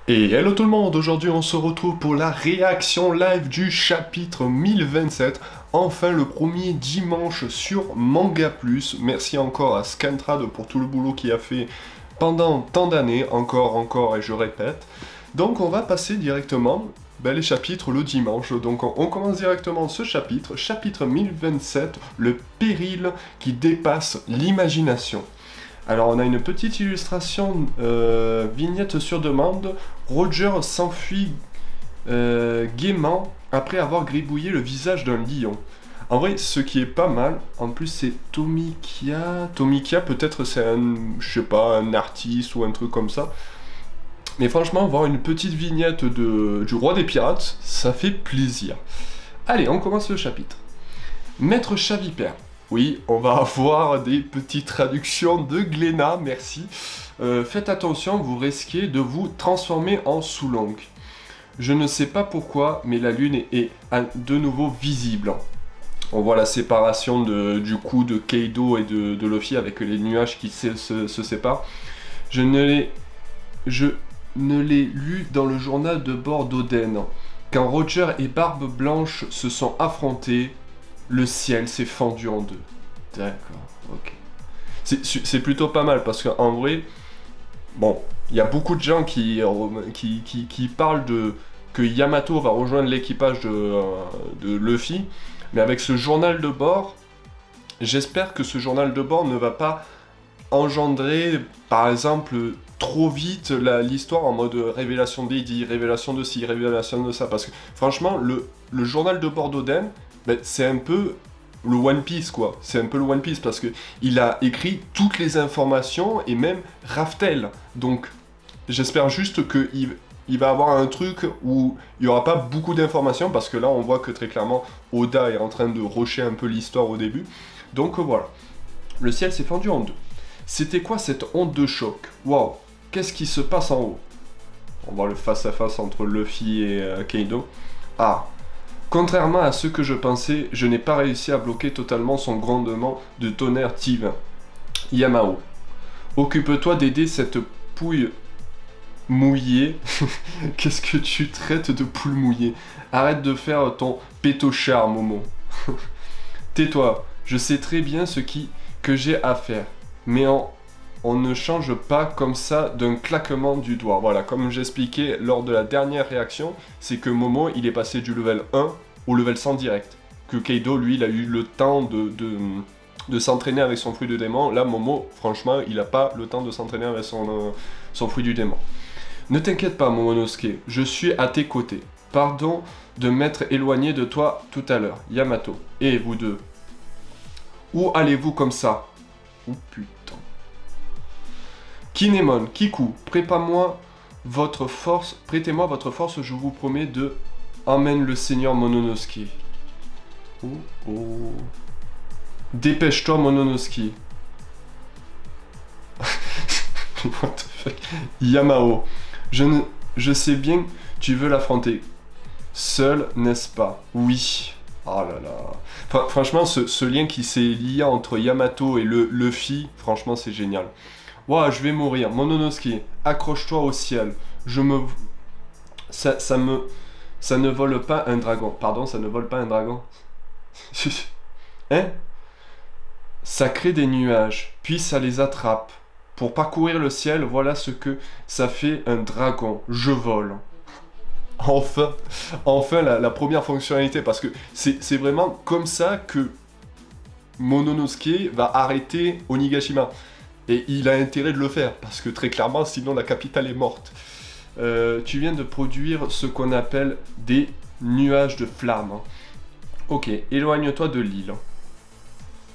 Et hello tout le monde, aujourd'hui on se retrouve pour la réaction live du chapitre 1027, enfin le premier dimanche sur Manga Plus. Merci encore à Scantrad pour tout le boulot qu'il a fait pendant tant d'années, encore et je répète. Donc on va passer directement les chapitres le dimanche, donc on commence directement ce chapitre, chapitre 1027, le péril qui dépasse l'imagination. Alors on a une petite illustration, vignette sur demande. Roger s'enfuit gaiement après avoir gribouillé le visage d'un lion. En vrai, ce qui est pas mal, en plus c'est Tomikia. Tomikia, peut-être c'est un, je sais pas, un artiste ou un truc comme ça. Mais franchement, voir une petite vignette du roi des pirates, ça fait plaisir. Allez, on commence le chapitre. Maître Chavipère. Oui, on va avoir des petites traductions de Glénat, merci. Faites attention, vous risquez de vous transformer en Soulong. Je ne sais pas pourquoi, mais la lune est de nouveau visible. On voit la séparation du coup de Kaido et de Luffy avec les nuages qui se séparent. Je ne l'ai lu dans le journal de bord d'Oden. Quand Roger et Barbe Blanche se sont affrontés, le ciel s'est fendu en deux. D'accord, ok. C'est plutôt pas mal parce qu'en vrai, bon, il y a beaucoup de gens qui parlent que Yamato va rejoindre l'équipage de Luffy, mais avec ce journal de bord, j'espère que ce journal de bord ne va pas engendrer, par exemple, trop vite l'histoire en mode révélation d'Eddie, révélation de ci, révélation de ça, parce que franchement, le journal de bord d'Oden, c'est un peu le One Piece quoi, c'est un peu le One Piece parce que il a écrit toutes les informations et même Raftel, donc j'espère juste qu'il va avoir un truc où il n'y aura pas beaucoup d'informations parce que là on voit que très clairement Oda est en train de rusher un peu l'histoire au début, donc voilà. Le ciel s'est fendu en deux. C'était quoi cette onde de choc? Waouh, qu'est-ce qui se passe en haut? On voit le face-à-face entre Luffy et Kaido. Ah. Contrairement à ce que je pensais, je n'ai pas réussi à bloquer totalement son grondement de tonnerre divin. Yamao, occupe-toi d'aider cette pouille mouillée. Qu'est-ce que tu traites de poule mouillée? Arrête de faire ton pétochard, Momo. Tais-toi, je sais très bien que j'ai à faire, mais on ne change pas comme ça d'un claquement du doigt. Voilà, comme j'expliquais lors de la dernière réaction, c'est que Momo, il est passé du level 1 au level 100 direct. Que Kaido, lui, il a eu le temps de s'entraîner avec son fruit de démon. Là, Momo, franchement, il n'a pas le temps de s'entraîner avec son fruit du démon. Ne t'inquiète pas, Momonosuke, je suis à tes côtés. Pardon de m'être éloigné de toi tout à l'heure, Yamato. Et vous deux, où allez-vous comme ça? Oh putain. Kinemon, Kiku, prêtez-moi votre force, je vous promets de... Emmène le seigneur Momonosuke. Oh oh. Dépêche-toi, Momonosuke. What the fuck. Yamao, je sais bien que tu veux l'affronter. Seul, n'est-ce pas? Oui. Oh là là. Franchement, ce lien qui s'est lié entre Yamato et Luffy, franchement, c'est génial. Ouah, je vais mourir. Momonosuke, accroche-toi au ciel. Ça ne vole pas un dragon. Pardon, ça ne vole pas un dragon. Hein? Ça crée des nuages, puis ça les attrape. Pour parcourir le ciel, voilà ce que ça fait un dragon. Je vole. Enfin la première fonctionnalité, parce que c'est vraiment comme ça que Momonosuke va arrêter Onigashima. Et il a intérêt de le faire, parce que très clairement, sinon la capitale est morte. Tu viens de produire ce qu'on appelle des nuages de flammes. Ok, éloigne-toi de l'île.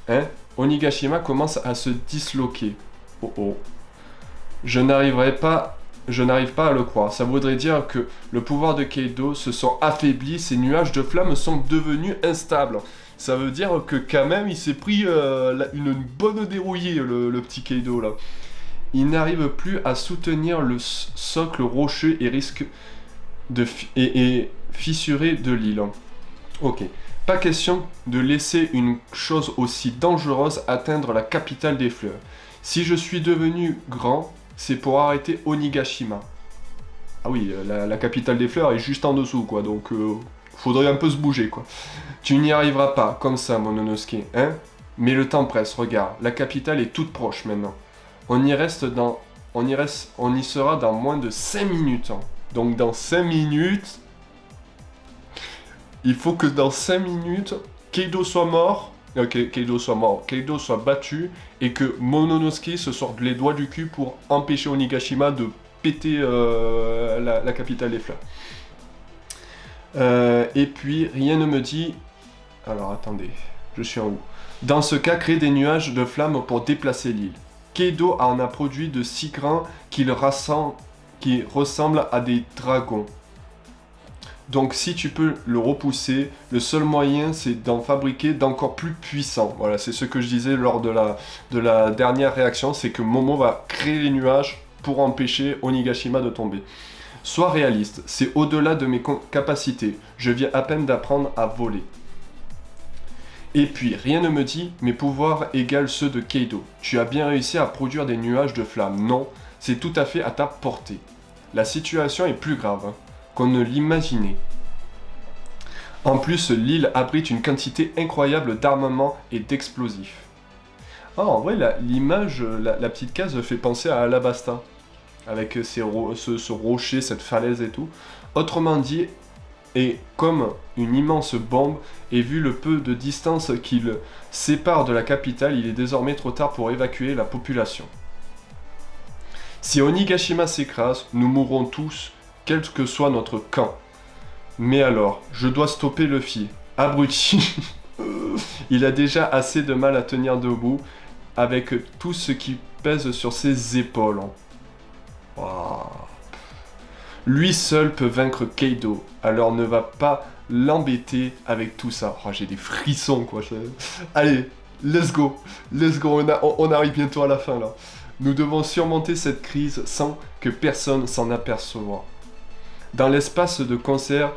Hein? Onigashima commence à se disloquer. Oh oh. Je n'arrive pas à le croire. Ça voudrait dire que le pouvoir de Kaido se sont affaiblis, ces nuages de flammes sont devenus instables. Ça veut dire que quand même il s'est pris une bonne dérouillée, le petit Kaido là. Il n'arrive plus à soutenir le socle rocheux et risque de fissurer de l'île. Ok. Pas question de laisser une chose aussi dangereuse atteindre la capitale des fleurs. Si je suis devenu grand, c'est pour arrêter Onigashima. Ah oui, la capitale des fleurs est juste en dessous, quoi, donc faudrait un peu se bouger, quoi. Tu n'y arriveras pas, comme ça, Mononosuke, hein? Mais le temps presse, regarde, la capitale est toute proche maintenant. On y reste dans... On y sera dans moins de 5 minutes. Hein. Donc dans 5 minutes... Il faut que dans 5 minutes, Kaido soit mort... Kaido soit mort, Kaido soit battu, et que Mononosuke se sorte les doigts du cul pour empêcher Onigashima de péter la capitale des fleurs. Et puis, rien ne me dit... Alors, attendez, je suis en haut. Dans ce cas, créer des nuages de flammes pour déplacer l'île. Kaido en a produit de si grands qui ressemblent à des dragons. Donc si tu peux le repousser, le seul moyen c'est d'en fabriquer d'encore plus puissants. Voilà, c'est ce que je disais lors de la dernière réaction, c'est que Momo va créer les nuages pour empêcher Onigashima de tomber. Sois réaliste, c'est au-delà de mes capacités. Je viens à peine d'apprendre à voler. Et puis, rien ne me dit, mes pouvoirs égalent ceux de Kaido. Tu as bien réussi à produire des nuages de flammes. Non, c'est tout à fait à ta portée. La situation est plus grave hein, qu'on ne l'imaginait. En plus, l'île abrite une quantité incroyable d'armements et d'explosifs. Ah, en vrai, l'image, la petite case fait penser à Alabasta. Avec ce rocher, cette falaise et tout. Autrement dit, et comme une immense bombe, et vu le peu de distance qu'il sépare de la capitale, il est désormais trop tard pour évacuer la population. Si Onigashima s'écrase, nous mourrons tous, quel que soit notre camp. Mais alors, je dois stopper Luffy. Abruti. Il a déjà assez de mal à tenir debout, avec tout ce qui pèse sur ses épaules. Wow. Lui seul peut vaincre Kaido, alors ne va pas l'embêter avec tout ça. Oh, j'ai des frissons, quoi. Allez, let's go, on arrive bientôt à la fin, là. Nous devons surmonter cette crise sans que personne s'en aperçoive. Dans l'espace de concert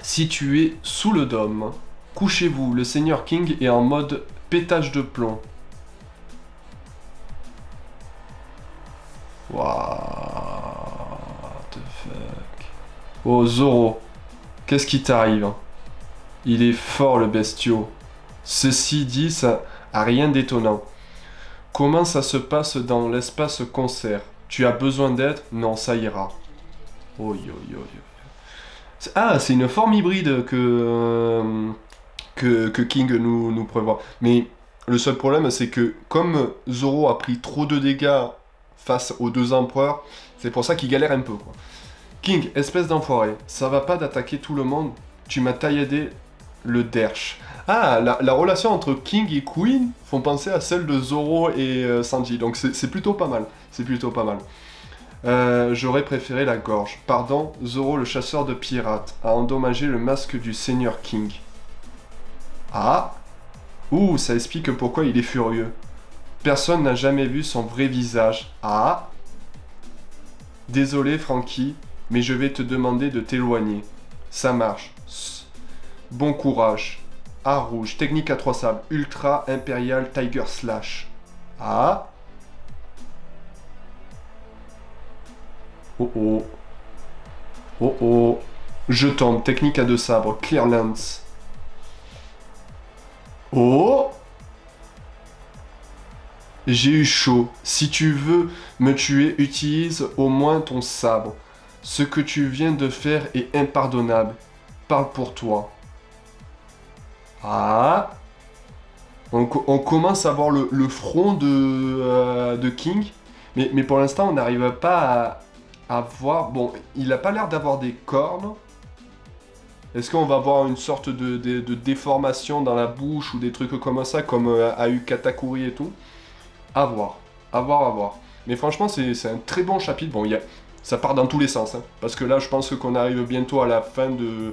situé sous le dôme, couchez-vous, le Seigneur King est en mode pétage de plomb. What the fuck. Oh Zoro, qu'est-ce qui t'arrive? Il est fort le bestiau. Ceci dit, ça a rien d'étonnant. Comment ça se passe dans l'espace concert? Tu as besoin d'aide? Non, ça ira. Oh yo yo yo. Ah, c'est une forme hybride que King nous prévoit. Mais le seul problème, c'est que comme Zoro a pris trop de dégâts face aux deux empereurs, c'est pour ça qu'il galère un peu, quoi. King, espèce d'enfoiré, ça va pas d'attaquer tout le monde, tu m'as tailladé le derche. Ah, la relation entre King et Queen font penser à celle de Zoro et Sanji, donc c'est plutôt pas mal, c'est plutôt pas mal. J'aurais préféré la gorge. Pardon, Zoro le chasseur de pirates a endommagé le masque du Seigneur King. Ah. Ouh, ça explique pourquoi il est furieux. Personne n'a jamais vu son vrai visage. Ah. Désolé Franky, mais je vais te demander de t'éloigner. Ça marche. Bon courage. A rouge, technique à 3 sables, ultra impérial Tiger Slash. Ah. Oh oh. Oh oh. Je tombe, technique à 2 sabres, Clear Lance. Oh. J'ai eu chaud. Si tu veux me tuer, utilise au moins ton sabre. Ce que tu viens de faire est impardonnable. Parle pour toi. Ah. On commence à voir le front de King. Mais pour l'instant, on n'arrive pas à voir... Bon, il n'a pas l'air d'avoir des cornes. Est-ce qu'on va avoir une sorte de déformation dans la bouche ou des trucs comme ça, comme a eu Katakuri et tout? À voir, à voir, à voir. Mais franchement, c'est un très bon chapitre. Bon, ça part dans tous les sens. Hein, parce que là, je pense qu'on arrive bientôt à la fin du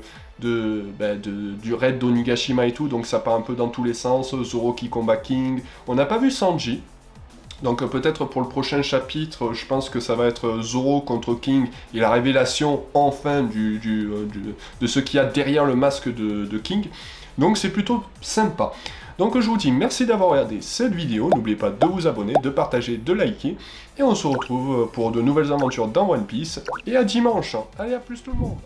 raid d'Onigashima et tout. Donc ça part un peu dans tous les sens. Zoro qui combat King. On n'a pas vu Sanji. Donc peut-être pour le prochain chapitre, je pense que ça va être Zoro contre King. Et la révélation, enfin, de ce qu'il y a derrière le masque de King. Donc c'est plutôt sympa. Donc je vous dis merci d'avoir regardé cette vidéo, n'oubliez pas de vous abonner, de partager, de liker, et on se retrouve pour de nouvelles aventures dans One Piece, et à dimanche. Allez, à plus tout le monde.